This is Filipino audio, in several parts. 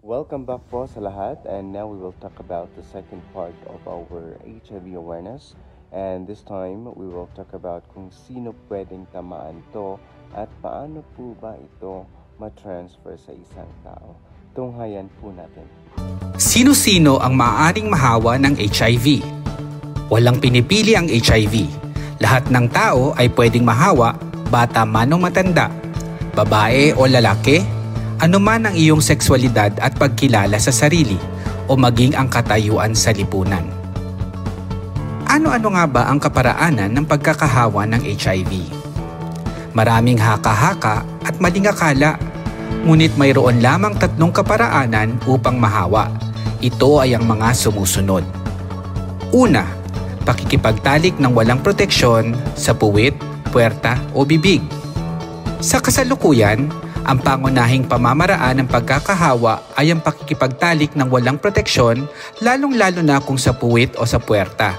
Welcome back po sa lahat, and now we will talk about the second part of our HIV awareness, and this time we will talk about kung sino pwedeng tamaan to at paano po ba ito ma-transfer sa isang tao. Tunghayan po natin. Sino-sino ang maaaring mahawa ng HIV? Walang pinipili ang HIV. Lahat ng tao ay pwedeng mahawa, bata man o matanda, babae o lalaki, anuman ang iyong sexualidad at pagkilala sa sarili o maging ang katayuan sa lipunan. Ano-ano nga ba ang kaparaanan ng pagkakahawa ng HIV? Maraming haka-haka at maling akala, ngunit mayroon lamang 3 kaparaanan upang mahawa. Ito ay ang mga sumusunod. Una, pakikipagtalik ng walang proteksyon sa puwit, puwerta o bibig. Sa kasalukuyan, ang pangunahing pamamaraan ng pagkakahawa ay ang pakikipagtalik ng walang proteksyon, lalong-lalo na kung sa puwit o sa puwerta.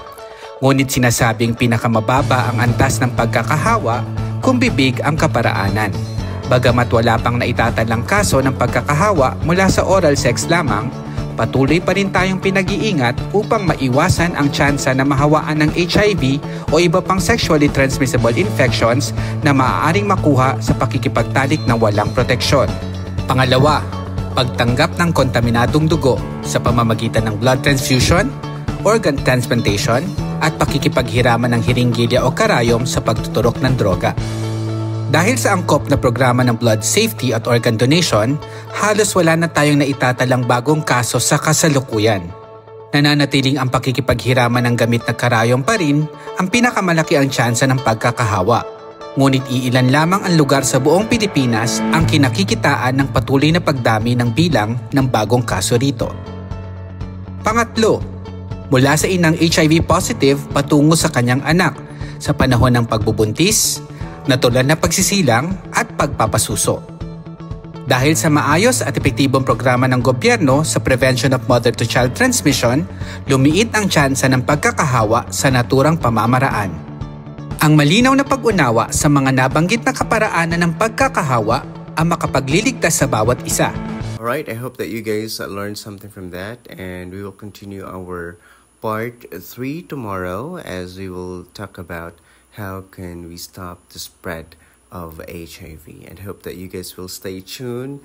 Ngunit sinasabing pinakamababa ang antas ng pagkakahawa kung bibig ang kaparaanan. Bagamat wala pang naitatalang kaso ng pagkakahawa mula sa oral sex lamang, patuloy pa rin tayong pinag-iingat upang maiwasan ang tsansa na mahawaan ng HIV o iba pang sexually transmissible infections na maaaring makuha sa pakikipagtalik ng walang proteksyon. Pangalawa, pagtanggap ng kontaminadong dugo sa pamamagitan ng blood transfusion, organ transplantation, at pakikipaghiraman ng hiringgilya o karayom sa pagtuturok ng droga. Dahil sa angkop na programa ng blood safety at organ donation, halos wala na tayong naitatalang bagong kaso sa kasalukuyan. Nananatiling ang pakikipaghiraman ng gamit na karayom pa rin ang pinakamalaki ang tsansa ng pagkakahawa. Ngunit iilan lamang ang lugar sa buong Pilipinas ang kinakikitaan ng patuloy na pagdami ng bilang ng bagong kaso rito. Pangatlo, mula sa inang HIV positive patungo sa kanyang anak sa panahon ng pagbubuntis, natural na pagsisilang at pagpapasuso. Dahil sa maayos at epektibong programa ng gobyerno sa prevention of mother-to-child transmission, lumiit ang tsansa ng pagkakahawa sa naturang pamamaraan. Ang malinaw na pag-unawa sa mga nabanggit na kaparaanan ng pagkakahawa ang makapagliligtas sa bawat isa. Alright, I hope that you guys learned something from that, and we will continue our part 3 tomorrow as we will talk about how can we stop the spread of HIV, and hope that you guys will stay tuned